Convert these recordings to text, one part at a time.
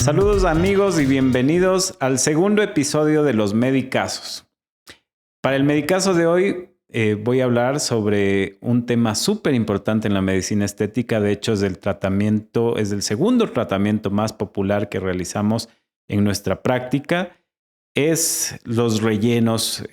Saludos amigos y bienvenidos al segundo episodio de los Medicazos. Para el Medicazo de hoy voy a hablar sobre un tema súper importante en la medicina estética. De hecho, es el segundo tratamiento más popular que realizamos en nuestra práctica. Es los rellenos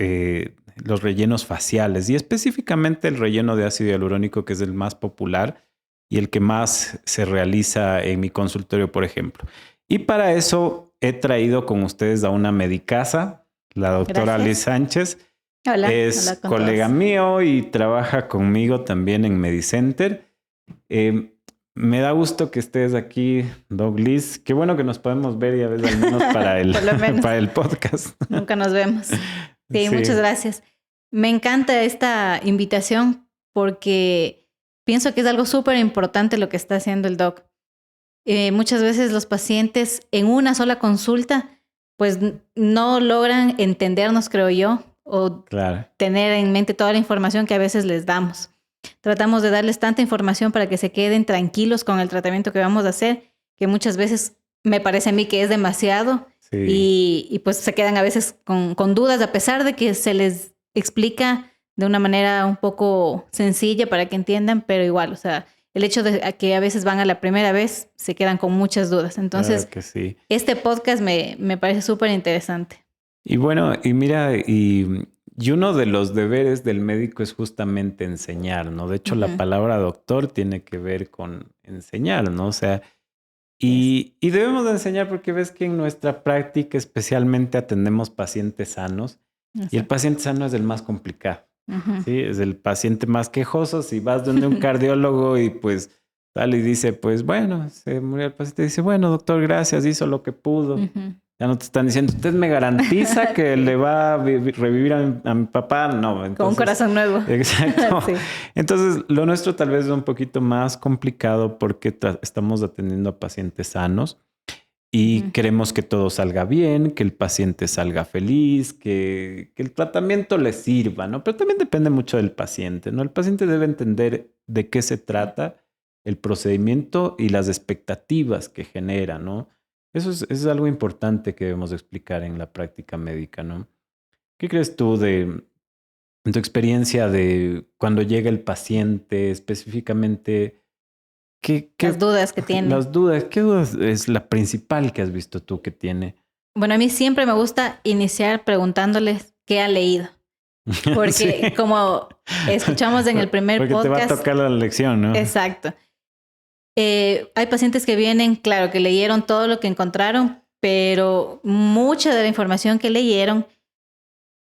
faciales y específicamente el relleno de ácido hialurónico, que es el más popular y el que más se realiza en mi consultorio, por ejemplo. Y para eso he traído con ustedes a una medicaza, la doctora Liz Sánchez. Hola. Es colega mío y trabaja conmigo también en MediCenter. Me da gusto que estés aquí, Doc Liz. Qué bueno que nos podemos ver y a veces al menos para el podcast. Nunca nos vemos. Sí, muchas gracias. Me encanta esta invitación porque pienso que es algo súper importante lo que está haciendo el doc. Muchas veces los pacientes en una sola consulta pues no logran entendernos, creo yo, o tener en mente toda la información que a veces les damos. Tratamos de darles tanta información para que se queden tranquilos con el tratamiento que vamos a hacer, que muchas veces me parece a mí que es demasiado. Sí. Y pues se quedan a veces con dudas, a pesar de que se les explica de una manera un poco sencilla para que entiendan, pero igual, o sea, el hecho de que a veces van a la primera vez, se quedan con muchas dudas. Entonces, que sí. Este podcast me parece súper interesante. Y bueno, y mira, y uno de los deberes del médico es justamente enseñar, ¿no? De hecho, la palabra doctor tiene que ver con enseñar, ¿no? O sea, y debemos de enseñar porque ves que en nuestra práctica especialmente atendemos pacientes sanos. Exacto. Y el paciente sano es el más complicado. ¿Sí? Es el paciente más quejoso. Si vas donde un cardiólogo y pues sale y dice, pues bueno, se murió el paciente, dice, bueno, doctor, gracias, hizo lo que pudo. Ya no te están diciendo, ¿usted me garantiza que le va a revivir a mi papá? No. Entonces, con un corazón nuevo. Exacto. Sí. Entonces, lo nuestro tal vez es un poquito más complicado porque estamos atendiendo a pacientes sanos. Y queremos que todo salga bien, que el paciente salga feliz, que el tratamiento le sirva, ¿no? Pero también depende mucho del paciente, ¿no? El paciente debe entender de qué se trata el procedimiento y las expectativas que genera, ¿no? Eso es algo importante que debemos explicar en la práctica médica, ¿no? ¿Qué crees tú en tu experiencia de cuando llega el paciente específicamente? Las dudas que tiene. Las dudas. ¿Qué dudas es la principal que has visto tú que tiene? Bueno, a mí siempre me gusta iniciar preguntándoles qué ha leído. Porque como escuchamos en el primer podcast... Porque te va a tocar la lección, ¿no? Exacto. Hay pacientes que vienen, claro, que leyeron todo lo que encontraron, pero mucha de la información que leyeron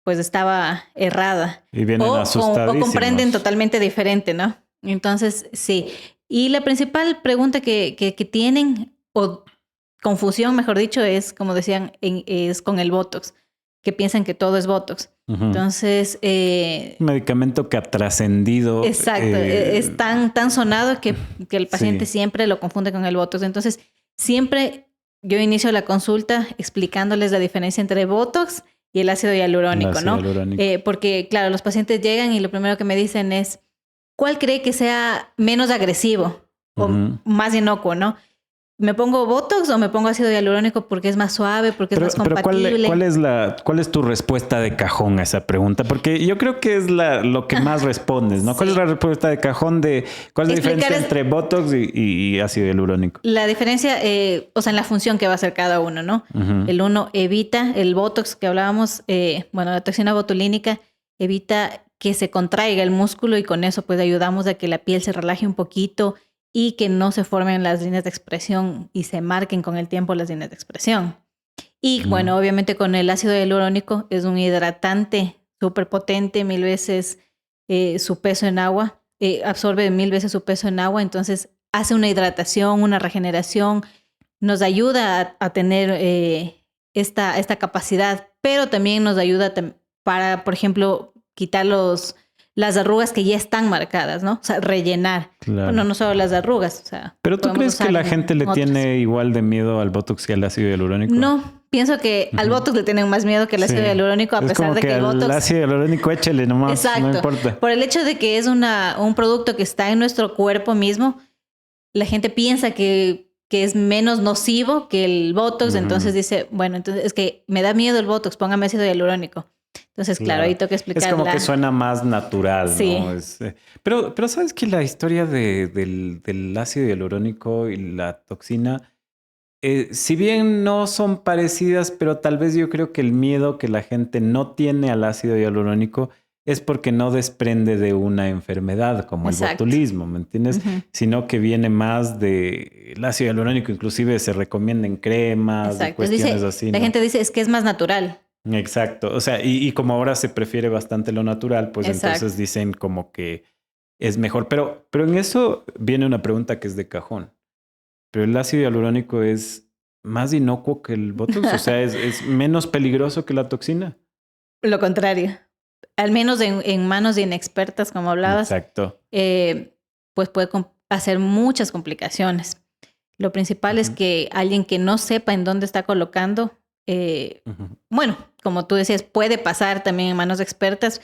pues estaba errada. Y vienen asustadísimos. O comprenden totalmente diferente, ¿no? Entonces, sí. Y la principal pregunta que tienen, o confusión, mejor dicho, es, como decían, es con el Botox, que piensan que todo es Botox. Entonces... un medicamento que ha trascendido. Exacto. Es tan sonado que el paciente siempre lo confunde con el Botox. Entonces, siempre yo inicio la consulta explicándoles la diferencia entre Botox y el ácido hialurónico, ¿no? Porque, claro, los pacientes llegan y lo primero que me dicen es, ¿cuál cree que sea menos agresivo o más inocuo, no? ¿Me pongo Botox o me pongo ácido hialurónico porque es más suave, porque es más compatible? Pero ¿cuál es tu respuesta de cajón a esa pregunta? Porque yo creo que es lo que más respondes, ¿no? ¿Cuál es la respuesta de cajón de cuál es la diferencia entre Botox y ácido hialurónico? La diferencia, o sea, en la función que va a hacer cada uno, ¿no? El uno evita, el Botox que hablábamos, la toxina botulínica evita que se contraiga el músculo y con eso pues ayudamos a que la piel se relaje un poquito y que no se formen las líneas de expresión y se marquen con el tiempo las líneas de expresión. Y bueno, obviamente con el ácido hialurónico es un hidratante súper potente, 1000 veces su peso en agua, absorbe 1000 veces su peso en agua, entonces hace una hidratación, una regeneración, nos ayuda a tener esta capacidad, pero también nos ayuda para, por ejemplo, quitar las arrugas que ya están marcadas, ¿no? O sea, rellenar. Claro. Bueno, no solo las arrugas. O sea, ¿pero tú crees que la gente le tiene igual de miedo al Botox que al ácido hialurónico? No, pienso que al Botox le tienen más miedo que al ácido hialurónico, a pesar de que el Botox... al ácido hialurónico échale nomás, exacto, no importa. Por el hecho de que es un producto que está en nuestro cuerpo mismo, la gente piensa que que es menos nocivo que el Botox. Entonces dice, bueno, entonces es que me da miedo el Botox, póngame ácido hialurónico. Entonces, claro, ahí tengo que explicar. Es como que suena más natural, sí. ¿no? Pero sabes que la historia del ácido hialurónico y la toxina, si bien no son parecidas, pero tal vez yo creo que el miedo que la gente no tiene al ácido hialurónico es porque no desprende de una enfermedad como el botulismo, ¿me entiendes? Sino que viene más del ácido hialurónico, inclusive se recomienda en cremas, y cuestiones así. La gente dice es que es más natural. Exacto, o sea, y como ahora se prefiere bastante lo natural, pues entonces dicen como que es mejor. Pero en eso viene una pregunta que es de cajón. Pero el ácido hialurónico es más inocuo que el Botox, o sea, es menos peligroso que la toxina. Lo contrario. Al menos en manos de inexpertas, como hablabas, exacto. Pues puede hacer muchas complicaciones. Lo principal es que alguien que no sepa en dónde está colocando, bueno, como tú decías, puede pasar también en manos de expertas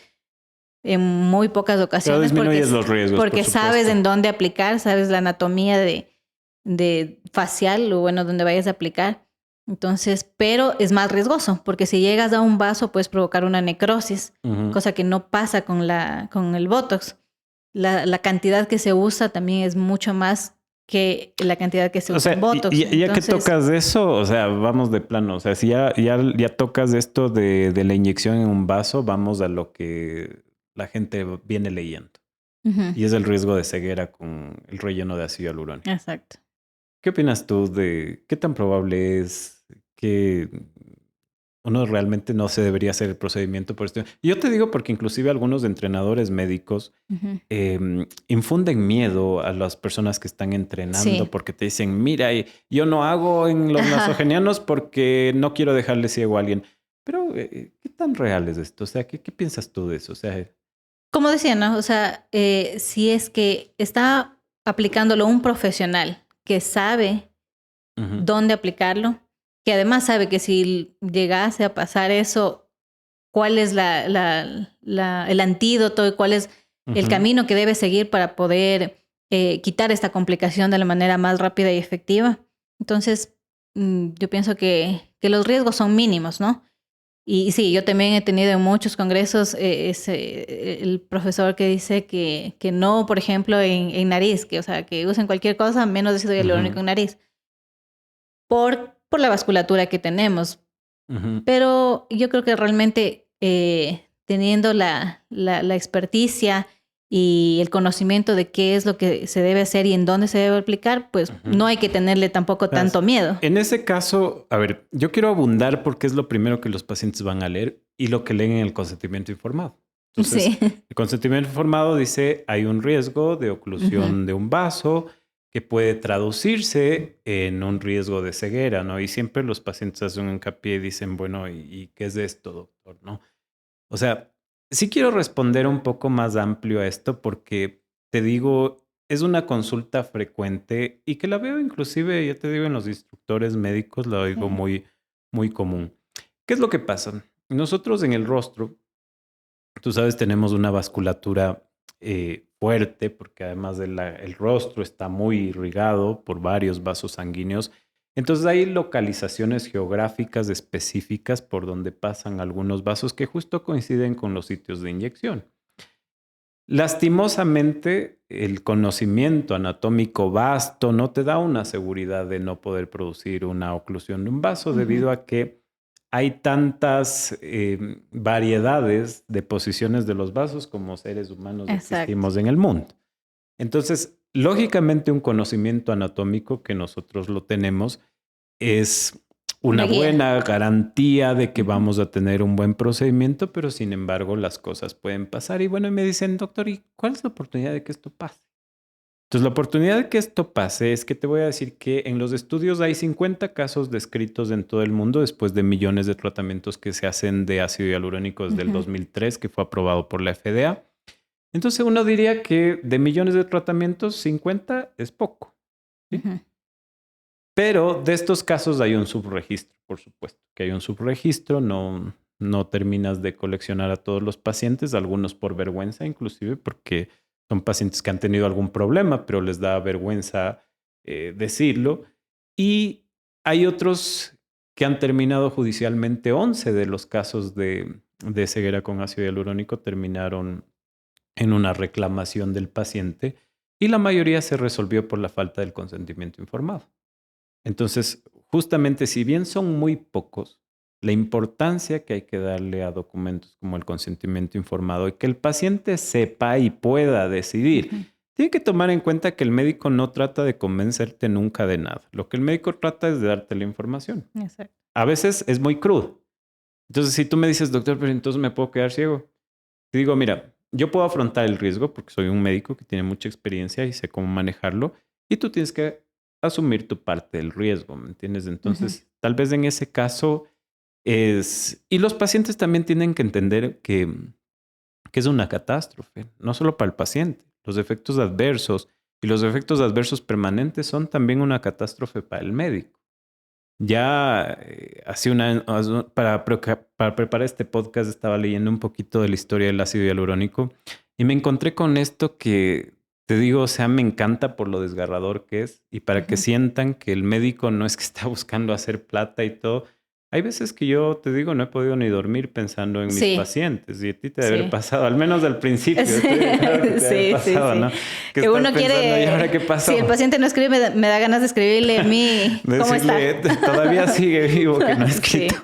en muy pocas ocasiones. Pero disminuyes los riesgos, porque sabes en dónde aplicar, sabes la anatomía de facial o bueno, donde vayas a aplicar. Entonces, pero es más riesgoso porque si llegas a un vaso puedes provocar una necrosis, cosa que no pasa con el Botox. La cantidad que se usa también es mucho más que la cantidad que se usa en Botox. Y ya que tocas de eso, o sea, vamos de plano. O sea, si ya tocas esto de la inyección en un vaso, vamos a lo que la gente viene leyendo. Y es el riesgo de ceguera con el relleno de ácido hialurónico. Exacto. ¿Qué opinas tú de qué tan probable es que uno realmente no se debería hacer el procedimiento por esto? Y yo te digo porque inclusive algunos entrenadores médicos infunden miedo a las personas que están entrenando porque te dicen, mira, yo no hago en los nasogenianos porque no quiero dejarle ciego a alguien. Pero, ¿qué tan real es esto? O sea, ¿qué piensas tú de eso? O sea, como decía, ¿no? O sea, si es que está aplicándolo un profesional que sabe dónde aplicarlo, que además sabe que si llegase a pasar eso, cuál es el antídoto y cuál es el camino que debe seguir para poder quitar esta complicación de la manera más rápida y efectiva. Entonces, yo pienso que los riesgos son mínimos, ¿no? Y sí, yo también he tenido en muchos congresos el profesor que dice que no, por ejemplo, en nariz, o sea, que usen cualquier cosa menos ácido hialurónico en nariz. Por la vasculatura que tenemos. Pero yo creo que realmente teniendo la experticia y el conocimiento de qué es lo que se debe hacer y en dónde se debe aplicar, pues no hay que tenerle tampoco tanto miedo. En ese caso, a ver, yo quiero abundar porque es lo primero que los pacientes van a leer y lo que leen en el consentimiento informado. Entonces, el consentimiento informado dice hay un riesgo de oclusión de un vaso que puede traducirse en un riesgo de ceguera, ¿no? Y siempre los pacientes hacen un hincapié y dicen, bueno, ¿y qué es esto, doctor? ¿No? O sea, sí quiero responder un poco más amplio a esto porque te digo, es una consulta frecuente y que la veo inclusive, ya te digo, en los instructores médicos, la oigo muy, muy común. ¿Qué es lo que pasa? Nosotros en el rostro, tú sabes, tenemos una vasculatura fuerte porque además el rostro está muy irrigado por varios vasos sanguíneos. Entonces hay localizaciones geográficas específicas por donde pasan algunos vasos que justo coinciden con los sitios de inyección. Lastimosamente, el conocimiento anatómico vasto no te da una seguridad de no poder producir una oclusión de un vaso debido a que hay tantas variedades de posiciones de los vasos como seres humanos existimos en el mundo. Entonces, lógicamente, un conocimiento anatómico que nosotros lo tenemos es una buena garantía de que vamos a tener un buen procedimiento, pero sin embargo las cosas pueden pasar. Y bueno, me dicen, doctor, ¿y cuál es la oportunidad de que esto pase? Entonces, la oportunidad de que esto pase es que te voy a decir que en los estudios hay 50 casos descritos en todo el mundo después de millones de tratamientos que se hacen de ácido hialurónico desde el 2003, que fue aprobado por la FDA. Entonces, uno diría que de millones de tratamientos, 50 es poco. ¿Sí? Pero de estos casos hay un subregistro, por supuesto, que hay un subregistro, no terminas de coleccionar a todos los pacientes, algunos por vergüenza inclusive, porque son pacientes que han tenido algún problema, pero les da vergüenza decirlo. Y hay otros que han terminado judicialmente. 11 de los casos de ceguera con ácido hialurónico terminaron en una reclamación del paciente y la mayoría se resolvió por la falta del consentimiento informado. Entonces, justamente si bien son muy pocos, la importancia que hay que darle a documentos como el consentimiento informado y que el paciente sepa y pueda decidir. Uh-huh. Tiene que tomar en cuenta que el médico no trata de convencerte nunca de nada. Lo que el médico trata es de darte la información. Exacto. A veces es muy crudo. Entonces, si tú me dices, doctor, pero entonces me puedo quedar ciego. Te digo, mira, yo puedo afrontar el riesgo porque soy un médico que tiene mucha experiencia y sé cómo manejarlo. Y tú tienes que asumir tu parte del riesgo, ¿me entiendes? Entonces, uh-huh. Tal vez en ese caso es... Y los pacientes también tienen que entender que es una catástrofe, no solo para el paciente. Los efectos adversos y los efectos adversos permanentes son también una catástrofe para el médico. Ya hace para preparar este podcast estaba leyendo un poquito de la historia del ácido hialurónico y me encontré con esto que te digo, o sea, me encanta por lo desgarrador que es y para que sientan que el médico no es que está buscando hacer plata y todo. Hay veces que yo te digo, no he podido ni dormir pensando en mis pacientes y a ti te debe haber pasado, al menos al principio. Claro que te pasado, ¿no? Que uno quiere, ¿y ahora qué pasó? Si el paciente no escribe, me da ganas de escribirle a mí, ¿cómo está? Todavía sigue vivo que no ha escrito.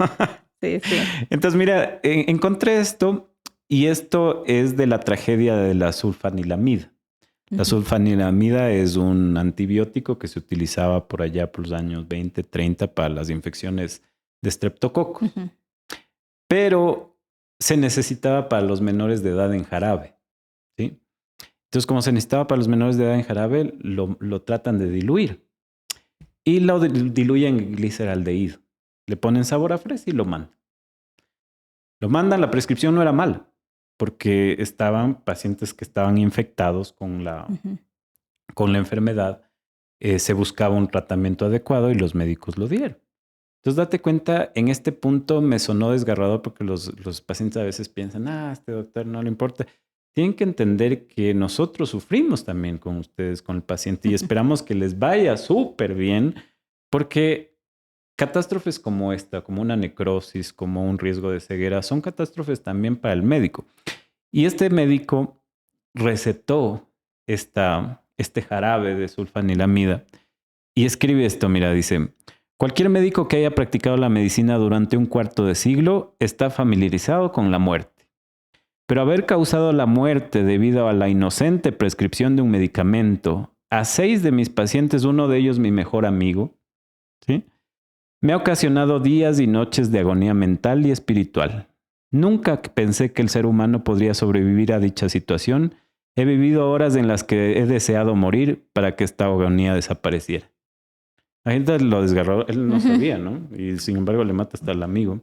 Sí. Entonces, mira, encontré esto y esto es de la tragedia de la sulfanilamida. La sulfanilamida es un antibiótico que se utilizaba por allá por los años 20, 30 para las infecciones de estreptococo. Uh-huh. Pero se necesitaba para los menores de edad en jarabe. ¿Sí? Entonces, como se necesitaba para los menores de edad en jarabe, lo tratan de diluir. Y lo diluyen en gliceraldehído. Le ponen sabor a fresa y lo mandan. Lo mandan, la prescripción no era mala, porque estaban pacientes que estaban infectados con la enfermedad. Se buscaba un tratamiento adecuado y los médicos lo dieron. Entonces, date cuenta, en este punto me sonó desgarrador porque los pacientes a veces piensan, este doctor no le importa. Tienen que entender que nosotros sufrimos también con ustedes, con el paciente, y esperamos que les vaya súper bien, porque catástrofes como esta, como una necrosis, como un riesgo de ceguera, son catástrofes también para el médico. Y este médico recetó este jarabe de sulfanilamida y escribe esto, mira, dice... Cualquier médico que haya practicado la medicina durante un cuarto de siglo está familiarizado con la muerte. Pero haber causado la muerte debido a la inocente prescripción de un medicamento a 6 de mis pacientes, uno de ellos mi mejor amigo, ¿sí? Me ha ocasionado días y noches de agonía mental y espiritual. Nunca pensé que el ser humano podría sobrevivir a dicha situación. He vivido horas en las que he deseado morir para que esta agonía desapareciera. La gente lo desgarró, él no sabía, ¿no? Y sin embargo le mata hasta al amigo.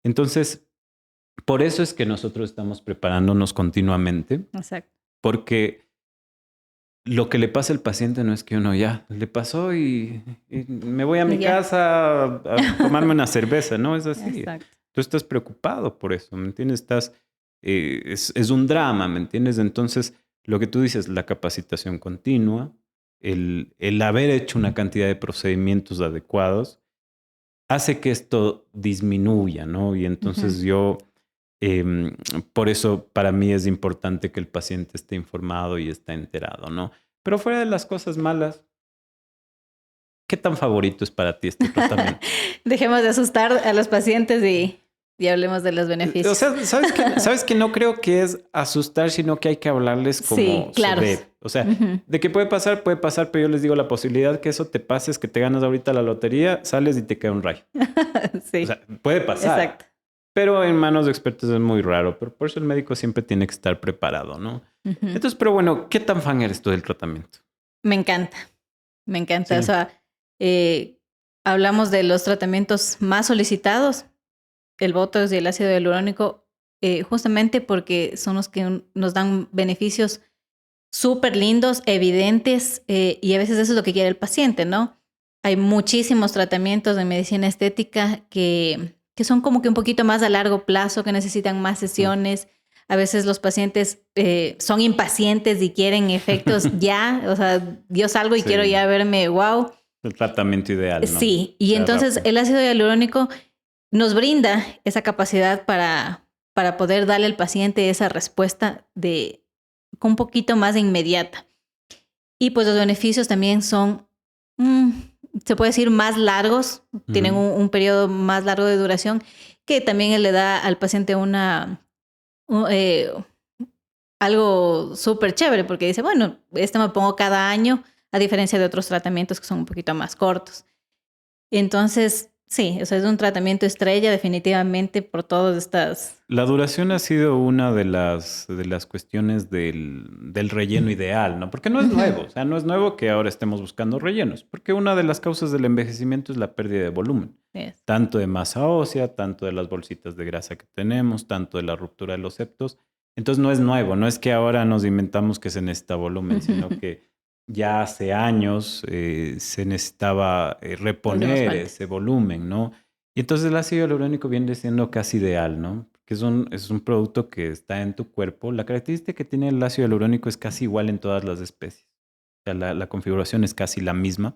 Entonces, por eso es que nosotros estamos preparándonos continuamente. Exacto. Porque lo que le pasa al paciente no es que uno ya le pasó y me voy a mi casa a tomarme una cerveza, ¿no? Es así. Exacto. Tú estás preocupado por eso, ¿me entiendes? Es un drama, ¿me entiendes? Entonces, lo que tú dices, la capacitación continua, el haber hecho una cantidad de procedimientos adecuados hace que esto disminuya, ¿no? Y entonces por eso para mí es importante que el paciente esté informado y esté enterado, ¿no? Pero fuera de las cosas malas, ¿qué tan favorito es para ti este tratamiento? Dejemos de asustar a los pacientes y hablemos de los beneficios. O sea, ¿sabes que no creo que es asustar, sino que hay que hablarles como claro. se debe? O sea, de que puede pasar, pero yo les digo, la posibilidad que eso te pase es que te ganas ahorita la lotería, sales y te queda un rayo. Sí. O sea, puede pasar. Exacto. Pero en manos de expertos es muy raro. Pero por eso el médico siempre tiene que estar preparado, ¿no? Entonces, pero bueno, ¿qué tan fan eres tú del tratamiento? Me encanta. Me encanta. Sí. O sea, hablamos de los tratamientos más solicitados. El Botox y el ácido hialurónico, justamente porque son los que nos dan beneficios súper lindos, evidentes, y a veces eso es lo que quiere el paciente, ¿no? Hay muchísimos tratamientos de medicina estética que son como que un poquito más a largo plazo, que necesitan más sesiones. A veces los pacientes son impacientes y quieren efectos ya. O sea, yo salgo y quiero ya verme wow. El tratamiento ideal, ¿no? Sí, y entonces el ácido hialurónico nos brinda esa capacidad para poder darle al paciente esa respuesta con un poquito más inmediata. Y pues los beneficios también son, se puede decir, más largos, tienen un periodo más largo de duración, que también le da al paciente algo súper chévere, porque dice, bueno, me pongo cada año, a diferencia de otros tratamientos que son un poquito más cortos. Entonces, sí, o sea, es un tratamiento estrella definitivamente por todas estas... La duración ha sido una de las cuestiones del relleno ideal, ¿no? Porque no es nuevo, o sea, no es nuevo que ahora estemos buscando rellenos, porque una de las causas del envejecimiento es la pérdida de volumen, tanto de masa ósea, tanto de las bolsitas de grasa que tenemos, tanto de la ruptura de los septos. Entonces no es nuevo, no es que ahora nos inventamos que se necesita volumen, sino que ya hace años se necesitaba reponer ese volumen, ¿no? Y entonces el ácido hialurónico viene siendo casi ideal, ¿no? Porque es un producto que está en tu cuerpo. La característica que tiene el ácido hialurónico es casi igual en todas las especies. O sea, la configuración es casi la misma.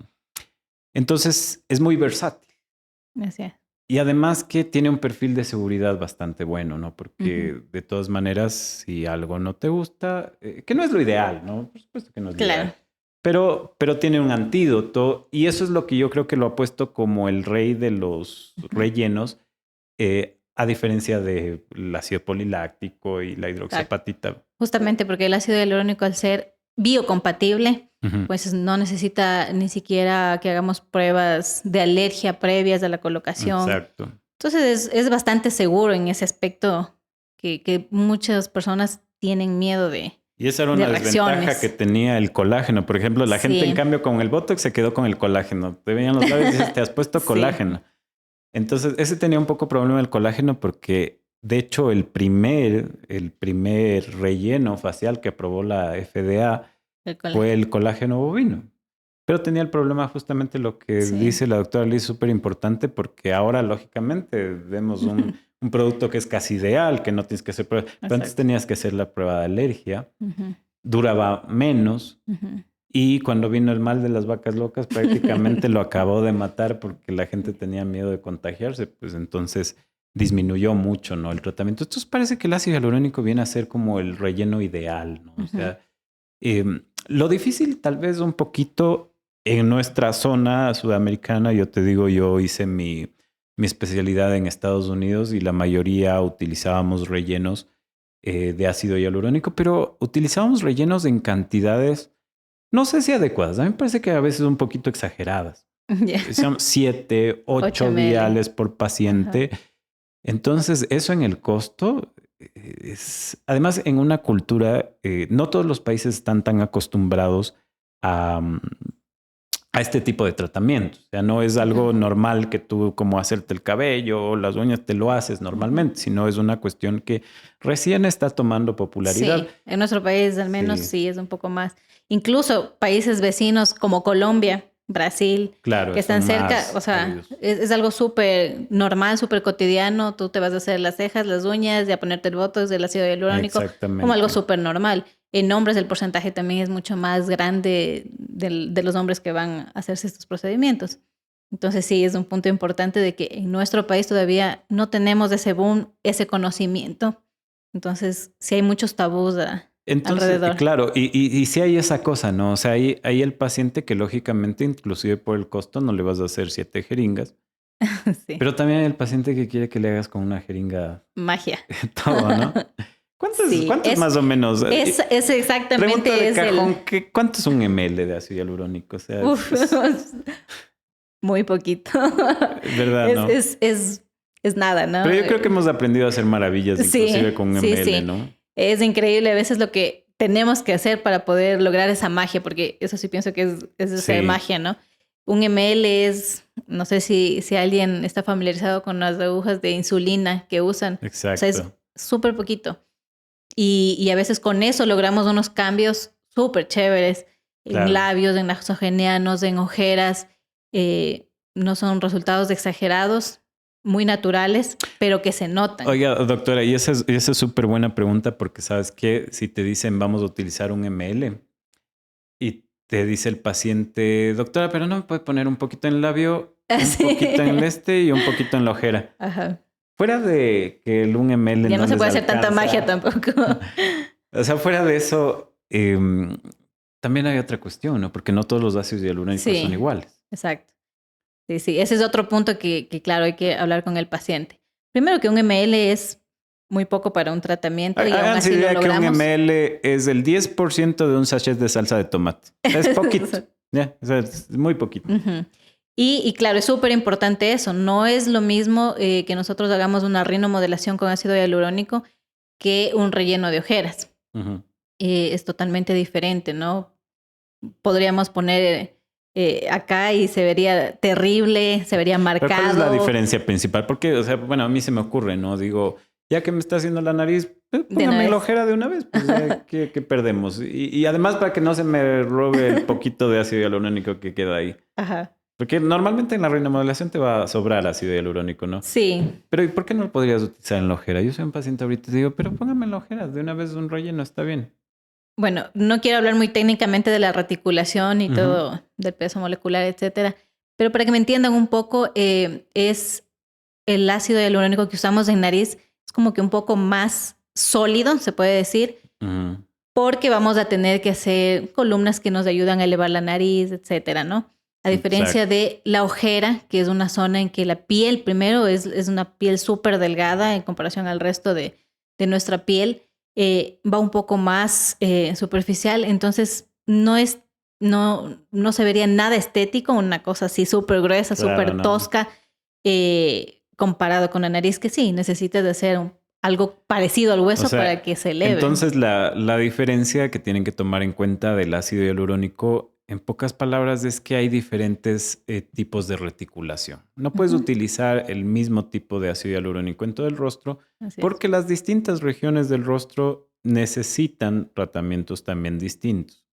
Entonces es muy versátil. Así es. Y además que tiene un perfil de seguridad bastante bueno, ¿no? Porque de todas maneras, si algo no te gusta, que no es lo ideal, ¿no? Por supuesto que no es lo ideal. Pero tiene un antídoto y eso es lo que yo creo que lo ha puesto como el rey de los rellenos, a diferencia del ácido poliláctico y la hidroxiapatita. Justamente porque el ácido hialurónico, al ser biocompatible, pues no necesita ni siquiera que hagamos pruebas de alergia previas a la colocación. Exacto. Entonces es bastante seguro en ese aspecto que muchas personas tienen miedo de... Y esa era una desventaja que tenía el colágeno. Por ejemplo, la gente, en cambio, con el Botox se quedó con el colágeno. Te veían los labios y dices, te has puesto colágeno. Entonces, ese tenía un poco problema el colágeno porque, de hecho, el primer relleno facial que aprobó la FDA fue el colágeno bovino. Pero tenía el problema justamente lo que dice la doctora Liz, súper importante, porque ahora, lógicamente, vemos un producto que es casi ideal, que no tienes que hacer pruebas. Pero antes tenías que hacer la prueba de alergia, duraba menos, y cuando vino el mal de las vacas locas, prácticamente lo acabó de matar porque la gente tenía miedo de contagiarse, pues entonces disminuyó mucho, ¿no? El tratamiento. Entonces parece que el ácido hialurónico viene a ser como el relleno ideal, ¿no? O sea, lo difícil tal vez un poquito en nuestra zona sudamericana, yo te digo, yo hice mi especialidad en Estados Unidos y la mayoría utilizábamos rellenos de ácido hialurónico, pero utilizábamos rellenos en cantidades, no sé si adecuadas, a mí me parece que a veces un poquito exageradas. Son 7, 8 viales por paciente. Entonces, eso en el costo es... Además, en una cultura, no todos los países están tan acostumbrados a este tipo de tratamientos. O sea, no es algo normal que tú, como hacerte el cabello o las uñas, te lo haces normalmente, sino es una cuestión que recién está tomando popularidad. Sí, en nuestro país al menos sí es un poco más. Incluso países vecinos como Colombia, Brasil, que están cerca, o sea, es algo súper normal, súper cotidiano. Tú te vas a hacer las cejas, las uñas y a ponerte el botox del ácido hialurónico como algo súper normal. En hombres el porcentaje también es mucho más grande de los hombres que van a hacerse estos procedimientos. Entonces sí, es un punto importante de que en nuestro país todavía no tenemos ese boom, ese conocimiento. Entonces sí hay muchos tabús alrededor. Claro, y sí hay esa cosa, ¿no? O sea, hay el paciente que lógicamente, inclusive por el costo, no le vas a hacer 7 jeringas. Pero también hay el paciente que quiere que le hagas con una jeringa. Magia. Todo, ¿no? ¿Cuántos más o menos? Es exactamente de cajón, ¿cuánto es un ml de ácido hialurónico? O sea, muy poquito. ¿Verdad, no? Es nada, ¿no? Pero yo creo que hemos aprendido a hacer maravillas, inclusive con un ml, ¿no? Es increíble a veces lo que tenemos que hacer para poder lograr esa magia, porque eso sí pienso que es hacer magia, ¿no? Un ml es, no sé si alguien está familiarizado con las agujas de insulina que usan. Exacto. O sea, es súper poquito. Y a veces con eso logramos unos cambios súper chéveres en labios, en nasogenianos, en ojeras. No son resultados exagerados, muy naturales, pero que se notan. Oiga, doctora, y esa es súper buena pregunta porque, ¿sabes qué? Si te dicen vamos a utilizar un ml y te dice el paciente, doctora, pero no me puede poner un poquito en el labio, Sí. un poquito en el y un poquito en la ojera. Ajá. Fuera de que el 1 ml Ya no se les puede hacer alcanza. tanta magia tampoco. O sea, fuera de eso, también hay otra cuestión, ¿no? Porque no todos los ácidos hialurónicos son iguales. Exacto. Sí, sí. Ese es otro punto que, claro, hay que hablar con el paciente. Primero que 1 ml es muy poco para un tratamiento y aún así lo logramos. Que 1 ml es el 10% de un sachet de salsa de tomate. Es poquito. O sea, es muy poquito. Y claro, es súper importante eso. No es lo mismo que nosotros hagamos una rinomodelación con ácido hialurónico que un relleno de ojeras. Es totalmente diferente, ¿no? Podríamos poner acá y se vería terrible, se vería marcado. ¿Pero cuál es la diferencia principal? Porque, o sea, bueno, a mí se me ocurre, ¿no? Digo, ya que me está haciendo la nariz, póngame la ojera de una vez. Pues, ¿qué perdemos? Y además para que no se me robe el poquito de ácido hialurónico que queda ahí. Ajá. Porque normalmente en la rinomodelación te va a sobrar ácido hialurónico, ¿no? Sí. Pero ¿y por qué no lo podrías utilizar en la ojera? Yo soy un paciente ahorita y digo, pero póngame en la ojera, de una vez un relleno, está bien. Bueno, no quiero hablar muy técnicamente de la reticulación y todo, del peso molecular, etcétera, pero para que me entiendan un poco, es el ácido hialurónico que usamos en nariz, es como que un poco más sólido, se puede decir, porque vamos a tener que hacer columnas que nos ayudan a elevar la nariz, etcétera, ¿no? A diferencia de la ojera, que es una zona en que la piel, primero, es una piel súper delgada en comparación al resto de nuestra piel, va un poco más superficial, entonces no se vería nada estético, una cosa así súper gruesa, súper tosca, comparado con la nariz, que sí, necesitas de hacer algo parecido al hueso, o sea, para que se eleve. Entonces la diferencia que tienen que tomar en cuenta del ácido hialurónico, en pocas palabras, es que hay diferentes tipos de reticulación. No puedes utilizar el mismo tipo de ácido hialurónico en todo el rostro porque las distintas regiones del rostro necesitan tratamientos también distintos.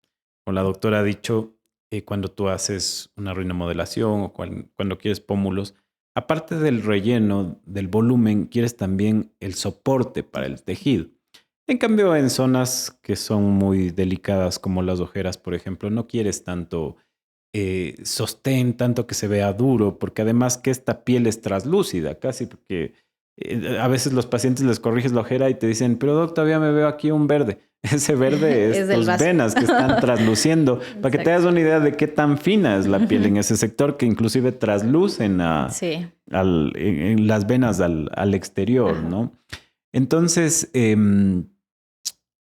Como la doctora ha dicho, cuando tú haces una rinomodelación o cuando quieres pómulos, aparte del relleno, del volumen, quieres también el soporte para el tejido. En cambio, en zonas que son muy delicadas como las ojeras, por ejemplo, no quieres tanto sostén, tanto que se vea duro, porque además que esta piel es traslúcida, casi porque a veces los pacientes les corriges la ojera y te dicen, pero doc, todavía me veo aquí un verde. Ese verde es tus venas que están trasluciendo. Para que te hagas una idea de qué tan fina es la piel en ese sector, que inclusive traslucen en las venas al exterior, ¿no? Entonces,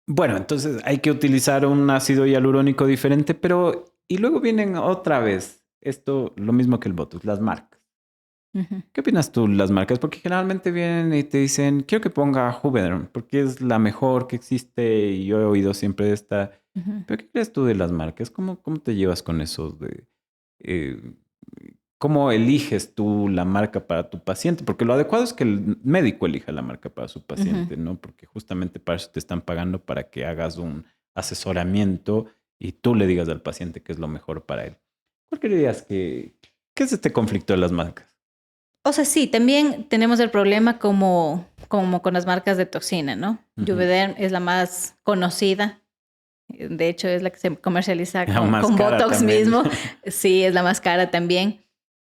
bueno, entonces hay que utilizar un ácido hialurónico diferente, pero y luego vienen otra vez esto, lo mismo que el Botox, las marcas. ¿Qué opinas tú las marcas? Porque generalmente vienen y te dicen, quiero que ponga Juvederm, porque es la mejor que existe y yo he oído siempre de esta. ¿Pero qué crees tú de las marcas? ¿Cómo te llevas con eso? ¿Cómo eliges tú la marca para tu paciente? Porque lo adecuado es que el médico elija la marca para su paciente, ¿no? Porque justamente para eso te están pagando, para que hagas un asesoramiento y tú le digas al paciente qué es lo mejor para él. ¿Por qué dirías qué es este conflicto de las marcas? O sea, sí, también tenemos el problema como con las marcas de toxina, ¿no? Juvederm es la más conocida. De hecho, es la que se comercializa con Botox mismo. Sí, es la más cara también.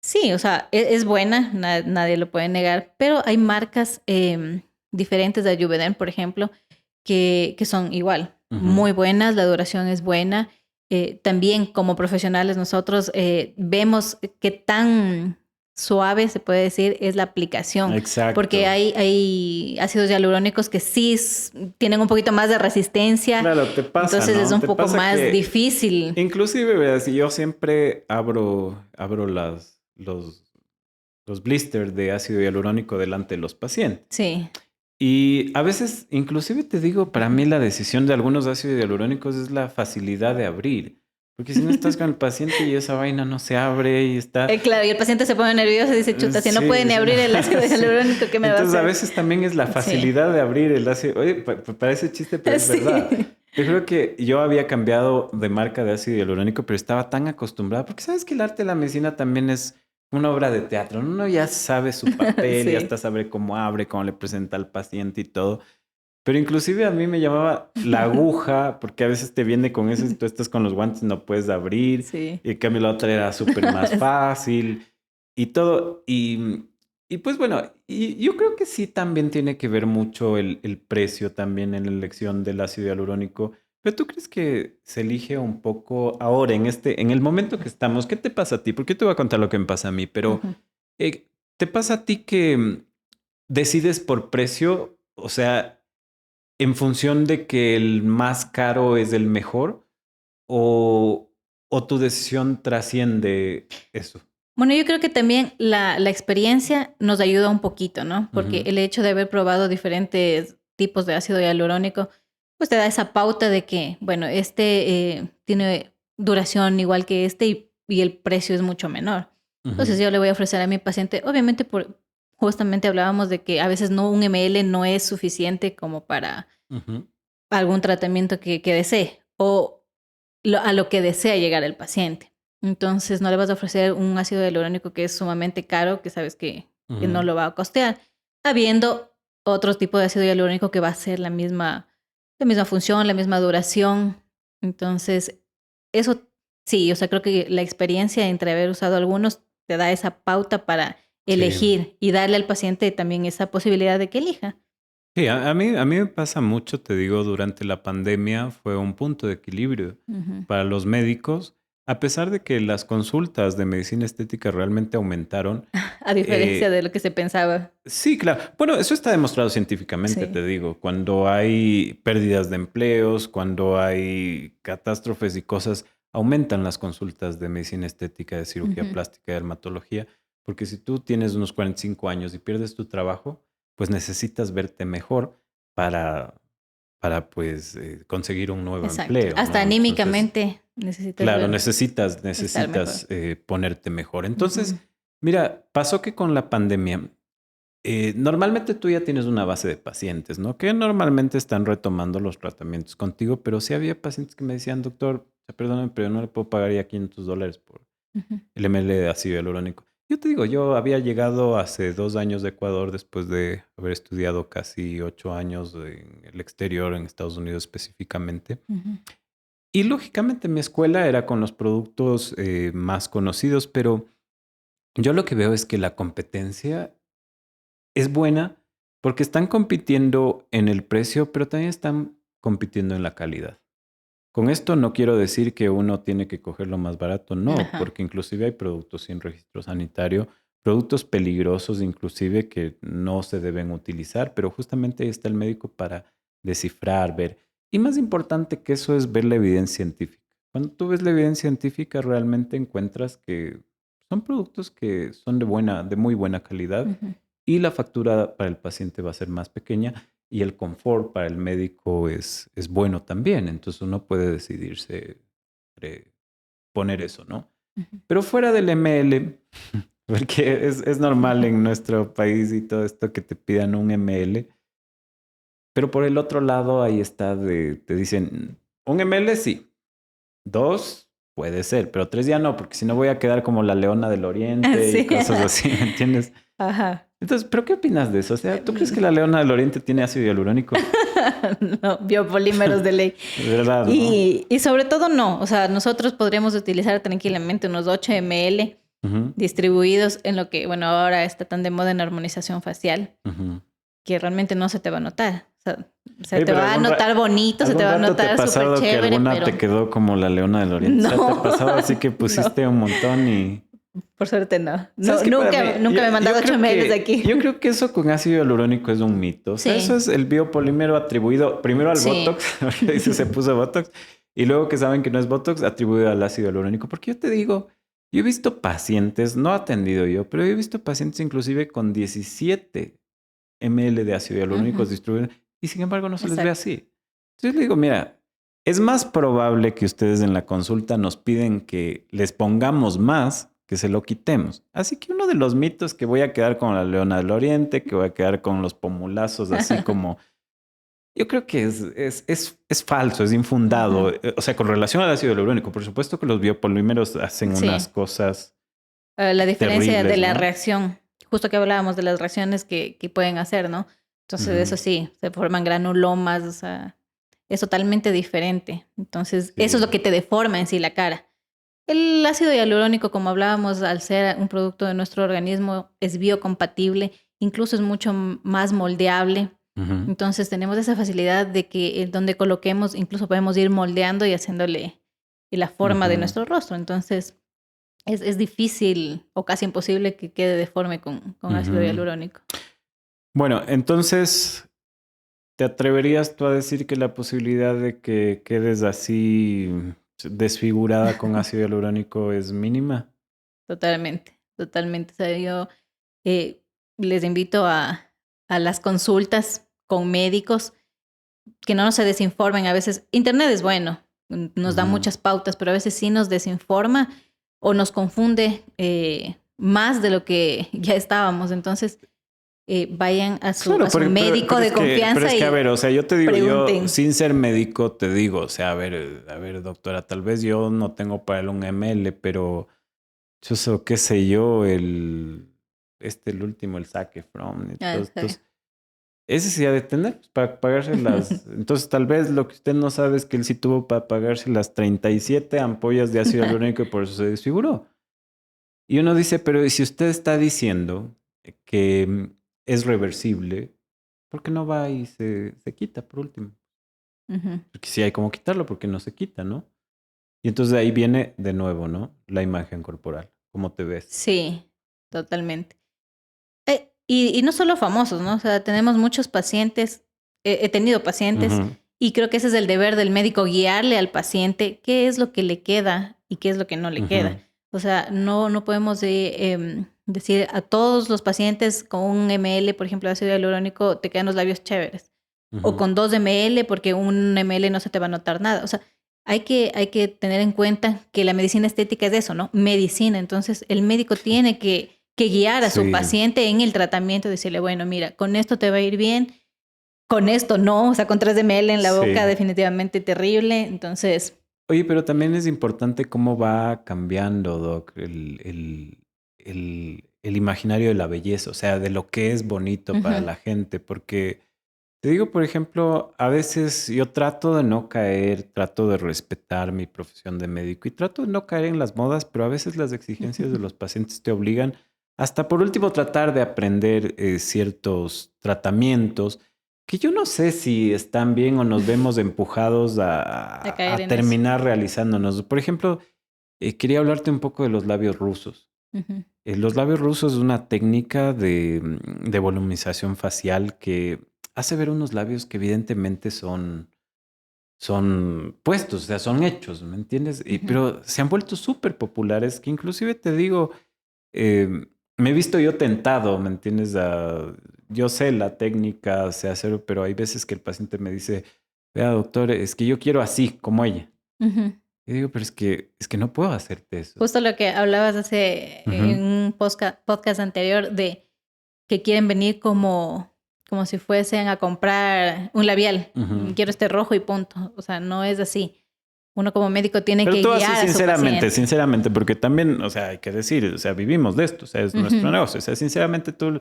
Sí, o sea, es buena, nadie lo puede negar, pero hay marcas diferentes de Juvederm, por ejemplo, que son igual, muy buenas, la duración es buena. También como profesionales nosotros vemos qué tan suave, se puede decir, es la aplicación. Exacto. Porque hay ácidos hialurónicos que sí tienen un poquito más de resistencia. Claro, te pasa, entonces, ¿no? Es un poco más difícil. Inclusive, ¿verdad? Yo siempre abro los blisters de ácido hialurónico delante de los pacientes. Sí. Y a veces, inclusive te digo, para mí la decisión de algunos ácidos hialurónicos es la facilidad de abrir. Porque si no estás con el paciente y esa vaina no se abre y está... claro, y el paciente se pone nervioso y dice, chuta, si no puede ni abrir el ácido hialurónico, ¿qué me va a hacer? Entonces a veces también es la facilidad de abrir el ácido. Oye, parece chiste, pero es verdad. Yo creo que yo había cambiado de marca de ácido hialurónico, pero estaba tan acostumbrado. Porque sabes que el arte de la medicina también es una obra de teatro. Uno ya sabe su papel, ya hasta sabe cómo abre, cómo le presenta al paciente y todo. Pero inclusive a mí me llamaba la aguja, porque a veces te viene con eso, si tú estás con los guantes no puedes abrir, Sí. y en cambio la otra era súper más fácil y todo. Y pues bueno, y yo creo que sí también tiene que ver mucho el precio también en la elección del ácido hialurónico. Pero ¿tú crees que se elige un poco ahora, en el momento que estamos? ¿Qué te pasa a ti? Porque yo te voy a contar lo que me pasa a mí, pero Ujú. ¿te pasa a ti que decides por precio? O sea, en función de que el más caro es el mejor o tu decisión trasciende eso. Bueno, yo creo que también la experiencia nos ayuda un poquito, ¿no? Porque Ujú, el hecho de haber probado diferentes tipos de ácido hialurónico, pues te da esa pauta de que, bueno, tiene duración igual que y el precio es mucho menor. Entonces ujú, yo le voy a ofrecer a mi paciente, obviamente justamente hablábamos de que a veces un ml no es suficiente como para ujú. algún tratamiento que desee o a lo que desea llegar el paciente. Entonces, no le vas a ofrecer un ácido hialurónico que es sumamente caro, que sabes que no Ujú. lo va a costear, habiendo otro tipo de ácido hialurónico que va a ser la misma función, la misma duración. Entonces, eso sí, o sea, creo que la experiencia entre haber usado algunos te da esa pauta para Sí. elegir y darle al paciente también esa posibilidad de que elija. Sí, a mí me pasa mucho, te digo, durante la pandemia fue un punto de equilibrio Ujú. para los médicos, a pesar de que las consultas de medicina estética realmente aumentaron. A diferencia eh, de lo que se pensaba. sí, claro. Bueno, eso está demostrado científicamente, Sí. te digo. Cuando hay pérdidas de empleos, cuando hay catástrofes y cosas, aumentan las consultas de medicina estética, de cirugía Ujú. plástica, de dermatología, porque si tú tienes unos 45 años y pierdes tu trabajo, pues necesitas verte mejor para, para pues, conseguir un nuevo Exacto. empleo, Hasta ¿no? Entonces, anímicamente necesitas claro, ver estar mejor. necesitas ponerte mejor. Entonces, Ujú. mira, pasó que con la pandemia, normalmente tú ya tienes una base de pacientes, ¿no? Que normalmente están retomando los tratamientos contigo, pero sí había pacientes que me decían, doctor, perdóname, pero yo no le puedo pagar ya $500 por Ujú. el ml de ácido hialurónico. Yo te digo, yo había llegado hace 2 años de Ecuador después de haber estudiado casi 8 años en el exterior, en Estados Unidos específicamente. Ujú. Y lógicamente mi escuela era con los productos más conocidos, pero yo lo que veo es que la competencia es buena porque están compitiendo en el precio, pero también están compitiendo en la calidad. Con esto no quiero decir que uno tiene que coger lo más barato, no, Ajá. porque inclusive hay productos sin registro sanitario, productos peligrosos inclusive que no se deben utilizar, pero justamente ahí está el médico para descifrar, ver. Y más importante que eso es ver la evidencia científica. Cuando tú ves la evidencia científica realmente encuentras que son productos que son de muy buena calidad Ujú. y la factura para el paciente va a ser más pequeña y el confort para el médico es bueno también. Entonces uno puede decidirse entre poner eso, ¿no? Ujú. Pero fuera del ML, porque es normal en nuestro país y todo esto que te pidan un ML, pero por el otro lado ahí está te dicen, un ML sí, dos puede ser, pero tres ya no, porque si no voy a quedar como la leona del oriente y Sí. cosas así, ¿me entiendes? Ajá. Entonces, ¿pero qué opinas de eso? O sea, ¿tú crees que Em, la leona del oriente tiene ácido hialurónico? No, biopolímeros de ley. ¿Verdad, no? Y sobre todo no, o sea, nosotros podríamos utilizar tranquilamente unos 8 ml Ujú, distribuidos en lo que, bueno, ahora está tan de moda en armonización facial, ujú. que realmente no se te va a notar. Se Oye, te pero va a notar bonito, se te algún va a rato te ha notar súper pasado que chévere, alguna te pero quedó como la leona del oriente. O sea, te ha no, pasado así que no, pusiste un montón y... por suerte no. ¿Sabes No, qué? Para mí, nunca me he mandado 8 ml de aquí. yo creo que eso con ácido hialurónico es un mito. O sea, eso Sí, es el biopolímero atribuido primero al sí. Botox, porque dice se puso Botox, y luego que saben que no es Botox, atribuido al ácido hialurónico. Porque yo te digo, yo he visto pacientes, no atendido yo, pero he visto pacientes inclusive con 17 ml de ácido hialurónico Ujú. distribuidos y sin embargo no se les ve Exacto. así. Entonces le digo, mira, es más probable que ustedes en la consulta nos piden que les pongamos más que se lo quitemos. Así que uno de los mitos que voy a quedar con la leona del oriente, que voy a quedar con los pomulazos, así como yo creo que es falso, es infundado. Ujú. O sea, con relación al ácido hialurónico, por supuesto que los biopolímeros hacen unas Sí. cosas La diferencia de terribles, la ¿no? reacción, justo que hablábamos de las reacciones que pueden hacer, ¿no? Entonces, eso sí, se forman granulomas, o sea, es totalmente diferente. Entonces, eso es lo que te deforma en sí la cara. El ácido hialurónico, como hablábamos, al ser un producto de nuestro organismo, es biocompatible, incluso es mucho más moldeable. Entonces, tenemos esa facilidad de que donde coloquemos, incluso podemos ir moldeando y haciéndole la forma de nuestro rostro. Entonces, es difícil o casi imposible que quede deforme con ácido hialurónico. Bueno, entonces, ¿te atreverías tú a decir que la posibilidad de que quedes así desfigurada con ácido hialurónico es mínima? Totalmente, totalmente. O sea, yo les invito a las consultas con médicos que no se desinformen. A veces, Internet es bueno, nos da muchas pautas, pero a veces sí nos desinforma o nos confunde más de lo que ya estábamos. Entonces, vayan a su médico de confianza pero es que, a ver, o sea, yo te digo, pregunten. yo sin ser médico te digo, o sea, a ver, doctora, tal vez yo no tengo para él un ml, pero yo sé, qué sé yo, el último, el Zac Efron, ese sí ha de tener pues, para pagarse las... Entonces, tal vez lo que usted no sabe es que él sí tuvo para pagarse las 37 ampollas de ácido hialurónico y por eso se desfiguró. Y uno dice, pero si usted está diciendo que es reversible, ¿por qué no va y se quita por último? Porque si hay como quitarlo, porque no se quita, ¿no? Y entonces de ahí viene de nuevo, ¿no? La imagen corporal, cómo te ves. Sí, totalmente. Y no solo famosos, ¿no? O sea, tenemos muchos pacientes, he tenido pacientes, y creo que ese es el deber del médico, guiarle al paciente qué es lo que le queda y qué es lo que no le queda. O sea, no podemos decir a todos los pacientes con 1 ml, por ejemplo, de ácido hialurónico, te quedan los labios chéveres. O con 2 ml, porque 1 ml no se te va a notar nada. O sea, hay que tener en cuenta que la medicina estética es eso, ¿no? Medicina. Entonces, el médico tiene que guiar a su paciente en el tratamiento, decirle, bueno, mira, con esto te va a ir bien, con esto no, o sea, con 3 ml en la boca definitivamente terrible, entonces... Oye, pero también es importante cómo va cambiando, Doc, el imaginario de la belleza, o sea, de lo que es bonito para la gente, porque te digo, por ejemplo, a veces yo trato de no caer, trato de respetar mi profesión de médico y trato de no caer en las modas, pero a veces las exigencias de los pacientes te obligan hasta por último tratar de aprender ciertos tratamientos que yo no sé si están bien o nos vemos empujados a terminar realizándonos. Por ejemplo, quería hablarte un poco de los labios rusos. Los labios rusos es una técnica de volumización facial que hace ver unos labios que evidentemente son puestos, o sea, son hechos, ¿me entiendes? Pero se han vuelto súper populares que inclusive te digo, me he visto yo tentado, ¿me entiendes? Yo sé la técnica, sé hacerlo, pero hay veces que el paciente me dice, vea doctor, es que yo quiero así, como ella. Y digo, pero es que no puedo hacerte eso. Justo lo que hablabas en un podcast anterior de que quieren venir como si fuesen a comprar un labial. Quiero este rojo y punto. O sea, no es así. Uno como médico tiene que guiar a su paciente. Sinceramente, porque también, o sea, hay que decir, o sea, vivimos de esto, o sea, es nuestro negocio. O sea, sinceramente tú,